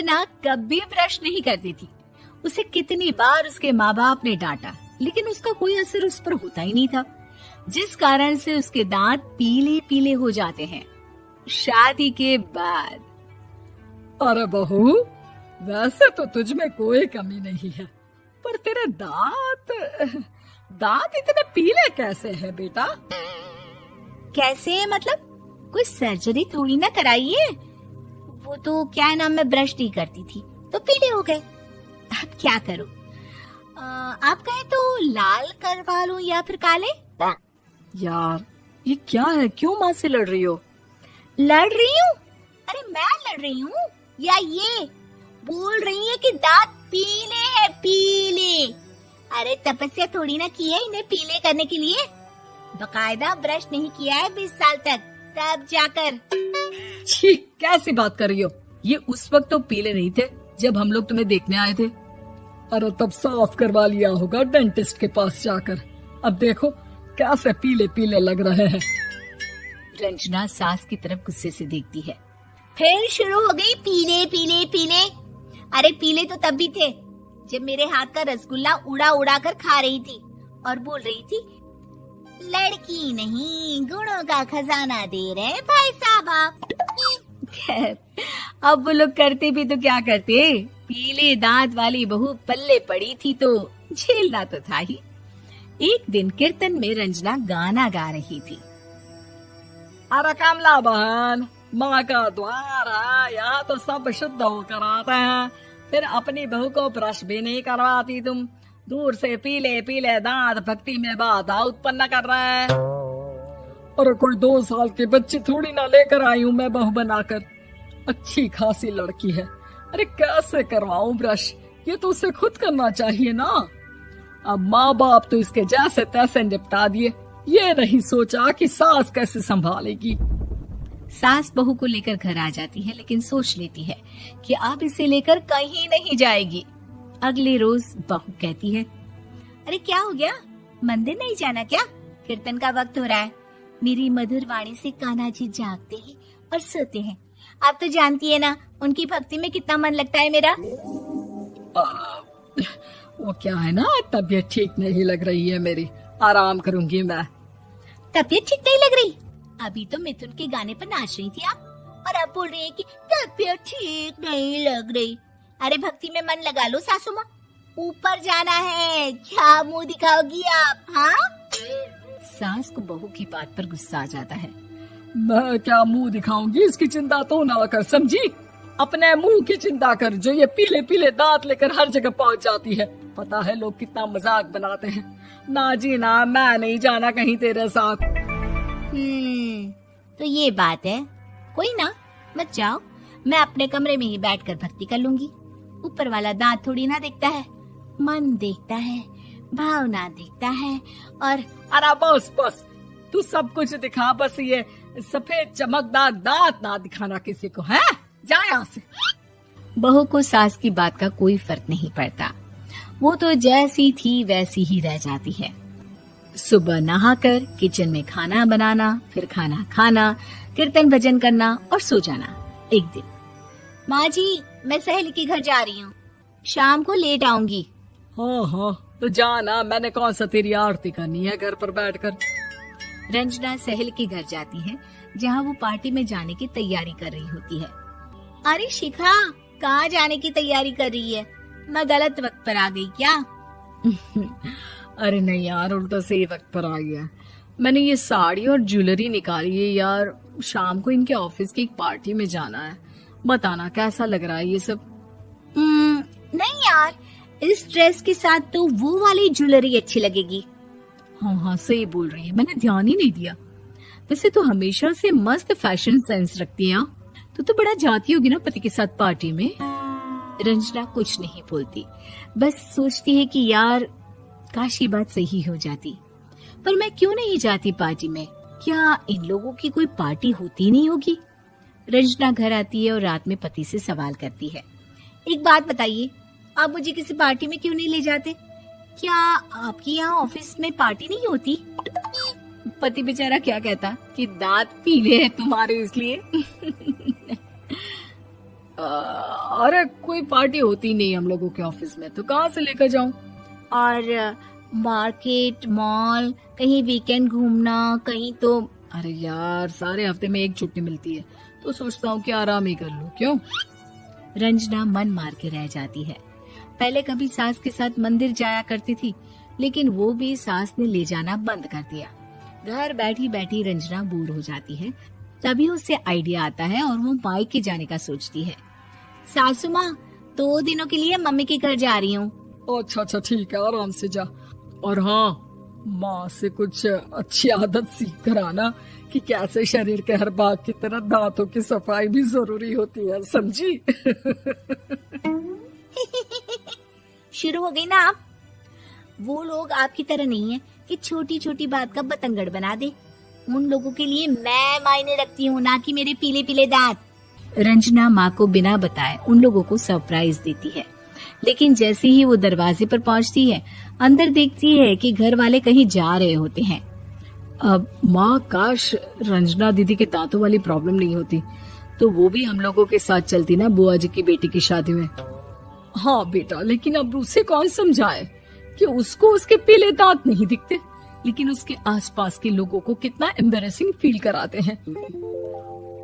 रंजना कभी ब्रश नहीं करती थी। उसे कितनी बार उसके माँ बाप ने डांटा, लेकिन उसका कोई असर उस पर होता ही नहीं था, जिस कारण से उसके दांत पीले पीले हो जाते हैं। शादी के बाद अरे बहू, वैसे तो तुझ में कोई कमी नहीं है, पर तेरे दांत इतने पीले कैसे हैं बेटा? कैसे मतलब? कोई सर्जरी थोड़ी ना कराई है। वो तो क्या है ना, मैं ब्रश नहीं करती थी तो पीले हो गए। अब क्या करूं? आप कहें तो लाल करवा लूं या फिर काले? यार ये क्या है, क्यों माँ से लड़ रही हो? लड़ रही हूँ? अरे मैं लड़ रही हूँ या ये बोल रही है कि दांत पीले हैं, पीले। अरे तपस्या थोड़ी ना की है इन्हें पीले करने के लिए। बकायदा ब्रश नहीं किया है 20 साल तक, तब जाकर। छी, कैसी बात कर रही हो? ये उस वक्त तो पीले नहीं थे जब हम लोग तुम्हें देखने आए थे। अरे तब साफ करवा लिया होगा डेंटिस्ट के पास जाकर। अब देखो कैसे पीले पीले लग रहे हैं। रंजना सास की तरफ गुस्से से देखती है। फिर शुरू हो गई पीले पीले पीले। अरे पीले तो तब भी थे जब मेरे हाथ का रसगुल्ला उड़ा उड़ा कर खा रही थी और बोल रही थी, लड़की नहीं गुणों का खजाना दे रहे भाई साहब आप। खैर, अब वो लोग करते भी तो क्या करते, पीले दांत वाली बहू पल्ले पड़ी थी तो झेलना तो था ही। एक दिन कीर्तन में रंजना गाना गा रही थी। अरे कमला बहन, माँ का द्वार है, यहाँ तो सब शुद्ध होकर आते हैं, फिर अपनी बहू को ब्रश भी नहीं करवाती तुम। दूर से पीले पीले दांत भक्ति में बाधा उत्पन्न कर रहे हैं। अरे कोई 2 साल के बच्चे थोड़ी ना लेकर आई हूँ मैं बहू बनाकर। अच्छी खासी लड़की है, अरे कैसे करवाऊं ब्रश? ये तो उसे खुद करना चाहिए ना। अब माँ बाप तो इसके जैसे तैसे निपटा दिए, ये नहीं सोचा कि सास कैसे संभालेगी। सास बहू को लेकर घर आ जाती है, लेकिन सोच लेती है कि अब इसे लेकर कहीं नहीं जाएगी। अगले रोज बहू कहती है, अरे क्या हो गया, मंदिर नहीं जाना क्या? कीर्तन का वक्त हो रहा है। मेरी मधुर वाणी से कान्हा जी जागते हैं और सोते हैं। आप तो जानती है ना उनकी भक्ति में कितना मन लगता है मेरा। वो क्या है ना, तबीयत ठीक नहीं लग रही है मेरी, आराम करूंगी मैं। तबीयत ठीक नहीं लग रही? अभी तो मिथुन के गाने पर नाच रही थी आप, और अब बोल रही है कि तबीयत ठीक नहीं लग रही। अरे भक्ति में मन लगा लो सासू माँ, ऊपर जाना है, क्या मुंह दिखाओगी आप? हाँ? सास को बहू की बात पर गुस्सा आ जाता है। मैं क्या मुंह दिखाऊंगी, इसकी चिंता तो ना कर, समझी? अपने मुंह की चिंता कर, जो ये पीले पीले दांत लेकर हर जगह पहुंच जाती है। पता है लोग कितना मजाक बनाते हैं। ना जी ना, मैं नहीं जाना कहीं तेरे साथ। तो ये बात है। कोई ना, मत जाओ, मैं अपने कमरे में ही बैठकर भक्ति कर लूंगी। ऊपर वाला दांत थोड़ी ना देखता है, मन देखता है, भावना देखता है। और अरे बस बस, तू सब कुछ दिखा, बस ये सफेद चमकदार दांत ना दिखाना किसी को, है? जा यहाँ से। बहू को सास की बात का कोई फर्क नहीं पड़ता, वो तो जैसी थी वैसी ही रह जाती है। सुबह नहाकर किचन में खाना बनाना, फिर खाना खाना, कीर्तन भजन करना और सो जाना। एक दिन, माँ जी मैं सहेली के घर जा रही हूँ, शाम को लेट आऊंगी। हाँ हाँ तो जाना, मैंने कौन सा तेरी आरती करनी है घर पर बैठकर। रंजना सहेली के घर जाती है, जहाँ वो पार्टी में जाने की तैयारी कर रही होती है। अरे शिखा, कहाँ जाने की तैयारी कर रही है? मैं गलत वक्त पर आ गई क्या? अरे नहीं यार, उल्टा सही वक्त पर आ गया। मैंने ये साड़ी और ज्वेलरी निकाली है यार, शाम को इनके ऑफिस की एक पार्टी में जाना है। बताना कैसा लग रहा है ये सब? नहीं यार, इस ड्रेस के साथ तो वो वाली ज्वेलरी अच्छी लगेगी। हाँ हाँ सही बोल रही है, मैंने ध्यान ही नहीं दिया। वैसे तो हमेशा से मस्त फैशन सेंस रखती है। तो बड़ा जाती होगी ना पति के साथ पार्टी में। रंजना कुछ नहीं बोलती, बस सोचती है कि यार काश ये बात सही हो जाती, पर मैं क्यों नहीं जाती पार्टी में? क्या इन लोगों की कोई पार्टी होती नहीं होगी? रंजना घर आती है और रात में पति से सवाल करती है, एक बात बताइए, आप मुझे किसी पार्टी में क्यों नहीं ले जाते? क्या आपकी यहाँ ऑफिस में पार्टी नहीं होती? पति बेचारा क्या कहता कि दांत पीले हैं तुम्हारे इसलिए। अरे कोई पार्टी होती नहीं हम लोगों के ऑफिस में, तो कहाँ से लेकर जाऊं? और मार्केट, मॉल, कहीं वीकेंड घूमना, कहीं तो। अरे यार, सारे हफ्ते में एक छुट्टी मिलती है, तो सोचता हूँ कि आराम ही कर लूं। क्यों? रंजना मन मार के रह जाती है। पहले कभी सास के साथ मंदिर जाया करती थी, लेकिन वो भी सास ने ले जाना बंद कर दिया। घर बैठी बैठी रंजना बोर हो जाती है। तभी उसे आइडिया आता है और वो मायके जाने का सोचती है। सासू माँ, 2 दिनों के लिए मम्मी के घर जा रही हूँ। अच्छा ठीक है, आराम से जा। और हाँ, माँ से कुछ अच्छी आदत सीख कर आना कि कैसे शरीर के हर भाग की तरह दांतों की सफाई भी जरूरी होती है, समझी? शुरू हो गई ना आप। वो लोग आपकी तरह नहीं है कि छोटी छोटी बात का बतंगड़ बना दे। उन लोगों के लिए मैं मायने रखती हूँ, ना कि मेरे पीले पीले दांत। रंजना माँ को बिना बताए उन लोगों को सरप्राइज देती है, लेकिन जैसे ही वो दरवाजे पर पहुंचती है, अंदर देखती है कि घर वाले कहीं जा रहे होते हैं। अब माँ, काश रंजना दीदी के दांतों वाली प्रॉब्लम नहीं होती, तो वो भी हम लोगों के साथ चलती ना बुआ जी की बेटी की शादी में। हाँ बेटा, लेकिन अब उसे कौन समझाए कि उसको उसके पीले दांत नहीं दिखते, लेकिन उसके आसपास के लोगों को कितना एम्बैरेसिंग फील कराते हैं।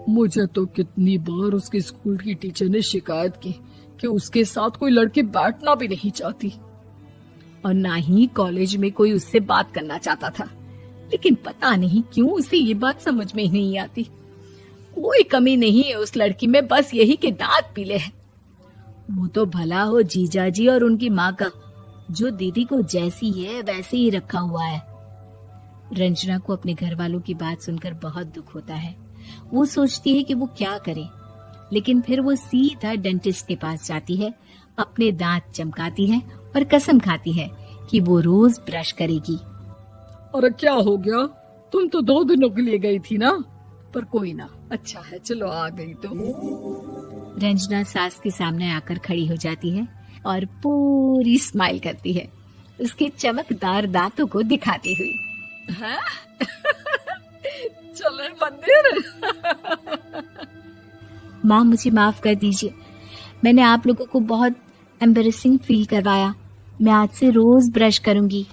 मुझे तो कितनी बार उसके स्कूल की टीचर ने शिकायत की कि उसके साथ कोई लड़की बैठना भी नहीं चाहती, और ना ही कॉलेज में कोई उससे बात करना चाहता था। लेकिन पता नहीं क्यों उसे ये बात समझ में ही नहीं आती। कोई कमी नहीं है उस लड़की में, बस यही कि दांत पीले हैं। वो तो भला हो जीजा जी और उनकी माँ का, जो दीदी को जैसी है वैसे ही रखा हुआ है। रंजना को अपने घर वालों की बात सुनकर बहुत दुख होता है। वो सोचती है कि वो क्या करे, लेकिन फिर वो सीधा डेंटिस्ट के पास जाती है, अपने दांत चमकाती है और कसम खाती है कि वो रोज ब्रश करेगी। अरे क्या हो गया? तुम तो 2 दिनों के लिए गई थी ना, पर कोई ना, अच्छा है, चलो आ गई तो। रंजना सास के सामने आकर खड़ी हो जाती है और पूरी स्माइल करती है, उसके चमकदार दांतों को दिखाती हुई। हाँ? चले मंदिर। माँ, मुझे माफ कर दीजिए, मैंने आप लोगों को बहुत एम्बैरेसिंग फील करवाया। मैं आज से रोज ब्रश करूंगी।